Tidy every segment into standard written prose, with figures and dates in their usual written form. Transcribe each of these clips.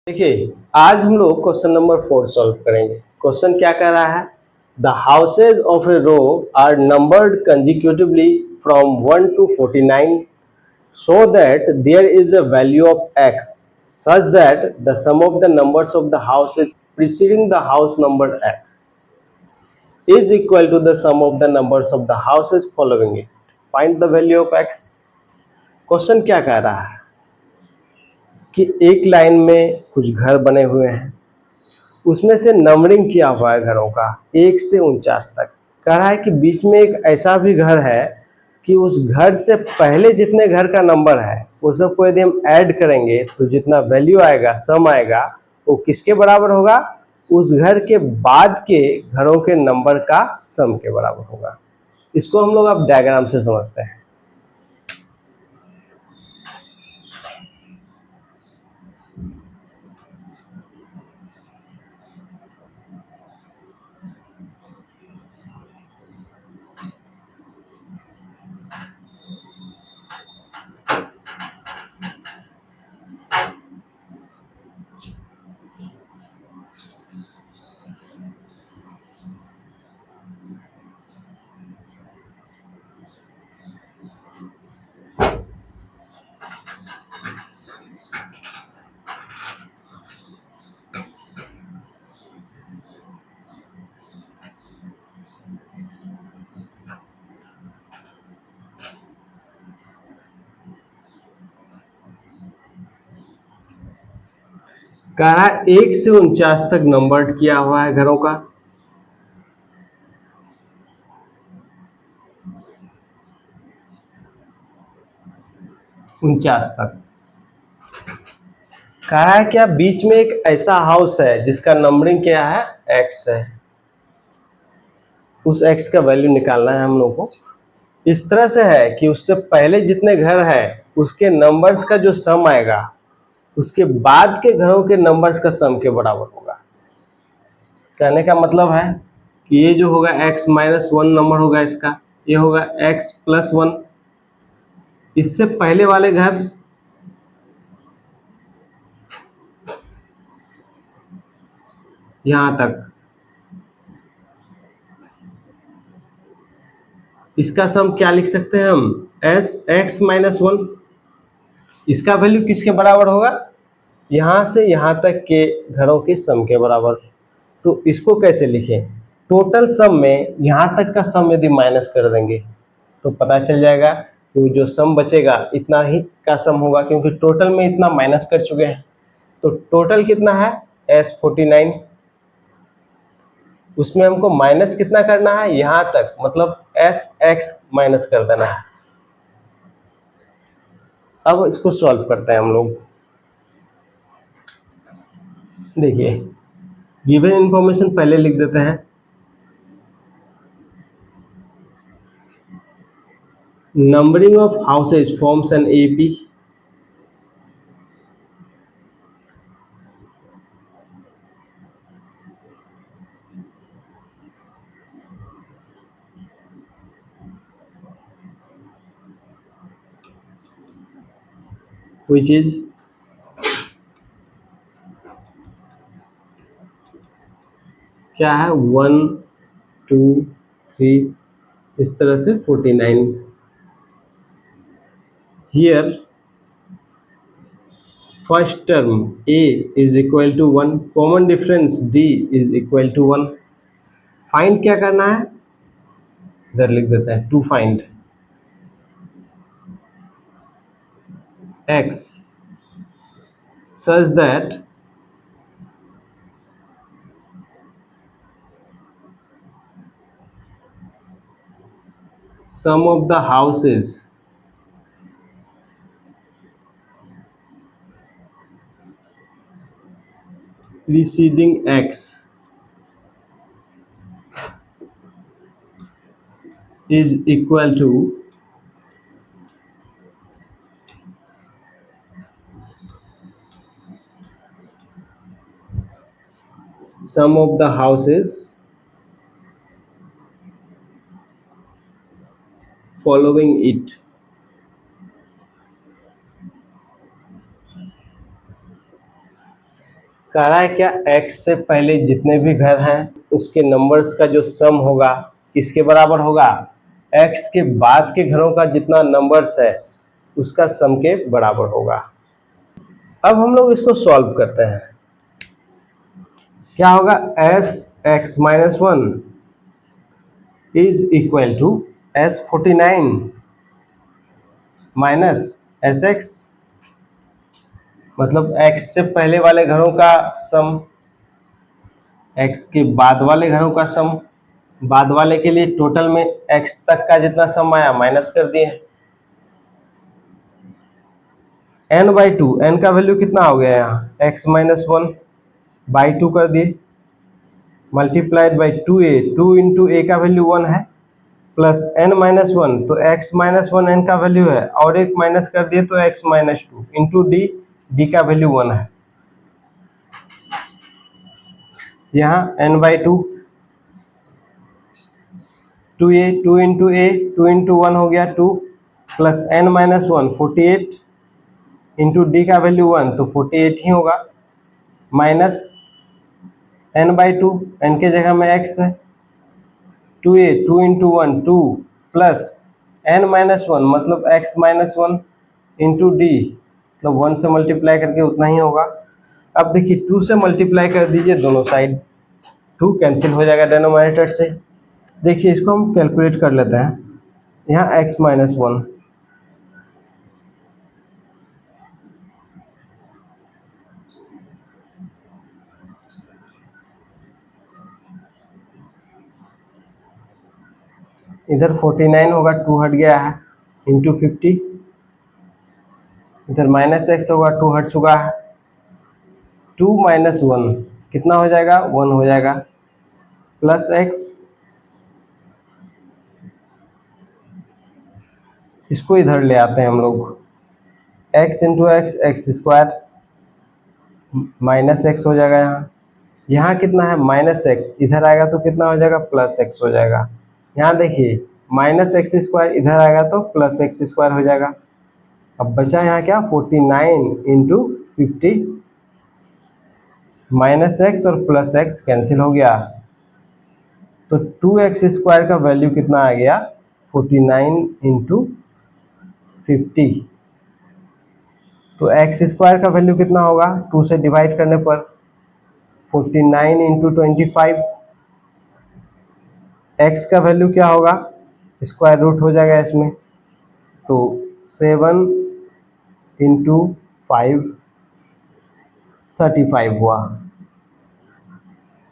देखिए, आज हम लोग क्वेश्चन नंबर 4 सॉल्व करेंगे। क्वेश्चन क्या कह रहा है? The houses of a row are numbered consecutively from 1 to 49 so that there is a value of x such that the sum of the numbers of the houses preceding the house number x is equal to the sum of the numbers of the houses following it. Find the value of x. Question क्या कह रहा है कि एक line में कुछ घर बने हुए हैं, उसमें से नंबरिंग किया हुआ है घरों का 1 से 49 तक। कह रहा है कि बीच में एक ऐसा भी घर है कि उस घर से पहले जितने घर का नंबर है वो सबको यदि हम ऐड करेंगे तो जितना वैल्यू आएगा, सम आएगा, वो किसके बराबर होगा? उस घर के बाद के घरों के नंबर का सम के बराबर होगा। इसको हम लोग अब डायग्राम से समझते हैं। कह रहा है 1 से 49 तक नंबर्ड किया हुआ है घरों का। उनचास तक कह रहा है क्या बीच में एक ऐसा हाउस है जिसका नंबरिंग क्या है? x है। उस x का वैल्यू निकालना है हम लोग को। इस तरह से है कि उससे पहले जितने घर हैं उसके नंबर्स का जो सम आएगा उसके बाद के घरों के नंबर्स का सम के बराबर होगा। कहने का मतलब है कि ये जो होगा x-1 नंबर होगा इसका, ये होगा x+1। इससे पहले वाले घर यहां तक, इसका सम क्या लिख सकते हैं हम? x-1। इसका वैल्यू किसके बराबर होगा? यहां से यहां तक के घरों के सम के बराबर। तो इसको कैसे लिखें? टोटल सम में यहां तक का सम यदि माइनस कर देंगे तो पता चल जाएगा कि जो सम बचेगा इतना ही का सम होगा, क्योंकि टोटल में इतना माइनस कर चुके हैं। तो टोटल कितना है? s49। उसमें हमको माइनस कितना करना है? यहां तक, मतलब sx माइनस कर देना है। अब इसको सॉल्व करते हैं हम लोग। देखिए, गिवन इंफॉर्मेशन पहले लिख देते हैं। Numbering of houses forms an AP which is क्या है? 1 2 3 इस तरह से 49। Here first term A is equal to 1, common difference D is equal to 1। Find क्या करना है? इधर लिख देते हैं, to find x such that sum of the houses preceding x is equal to sum of the houses following it। कह रहा है क्या, x से पहले जितने भी घर हैं उसके नंबर्स का जो सम होगा किसके बराबर होगा, x के बाद के घरों का जितना नंबर्स है उसका सम के बराबर होगा। अब हम लोग इसको सॉल्व करते हैं। क्या होगा, s(x-1) is equal to s49 minus sx, मतलब x से पहले वाले घरों का सम, x के बाद वाले घरों का सम, बाद वाले के लिए टोटल में x तक का जितना सम आया माइनस कर दिए, n/2, n का वैल्यू कितना हो गया यहाँ, x-1/2 कर दिए, multiplied by 2a, 2 into a का वैल्यू 1 है, प्लस n-1, तो x-1 n का वैल्यू है, और एक माइनस कर दिए तो x-2 इंटू d, d का वैल्यू 1 है, यहाँ n/2, 2a, 2 into a, 2 into 1 हो गया 2, प्लस n-1 48 इंटू डी का वैल्यू 1, तो 48 ही होगा, माइनस n/2, n के जगह में x है, 2a, 2 इंटू 1 2, प्लस n-1 मतलब x-1 इंटू डी, मतलब 1 से मल्टीप्लाई करके उतना ही होगा। अब देखिए 2 से मल्टीप्लाई कर दीजिए दोनों साइड, 2 कैंसिल हो जाएगा डिनोमिनेटर से। देखिए इसको हम कैलकुलेट कर लेते हैं, यहाँ x-1, इधर 49 होगा, 2 हट गया है, इंटू 50, इधर माइनस एक्स होगा, 2 हट चुका है, 2 माइनस 1 कितना हो जाएगा, 1 हो जाएगा, प्लस एक्स, इसको इधर ले आते हैं हम लोग, x into x, x square, minus x हो जाएगा, यहाँ कितना है माइनस एक्स, इधर आएगा तो कितना हो जाएगा, प्लस एक्स हो जाएगा। यहाँ देखिए माइनस एक्स स्क्वायर इधर आएगा तो प्लस एक्स स्क्वायर हो जाएगा। अब बचा यहाँ क्या, 49 इंटू 50, माइनस एक्स और प्लस एक्स कैंसिल हो गया, तो 2x स्क्वायर का वैल्यू कितना आ गया, 49 इंटू 50, तो एक्स स्क्वायर का वैल्यू कितना होगा, 2 से डिवाइड करने पर 49 इंटू 25, एक्स का वैल्यू क्या होगा, स्क्वायर रूट हो जाएगा इसमें, तो 7 इंटू 5 35 हुआ।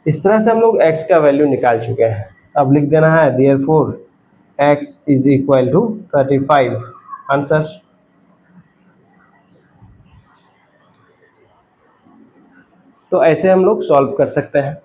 इस तरह से हम लोग x का वैल्यू निकाल चुके हैं। अब लिख देना है therefore x is equal to 35, answer. तो ऐसे हम लोग सॉल्व कर सकते हैं।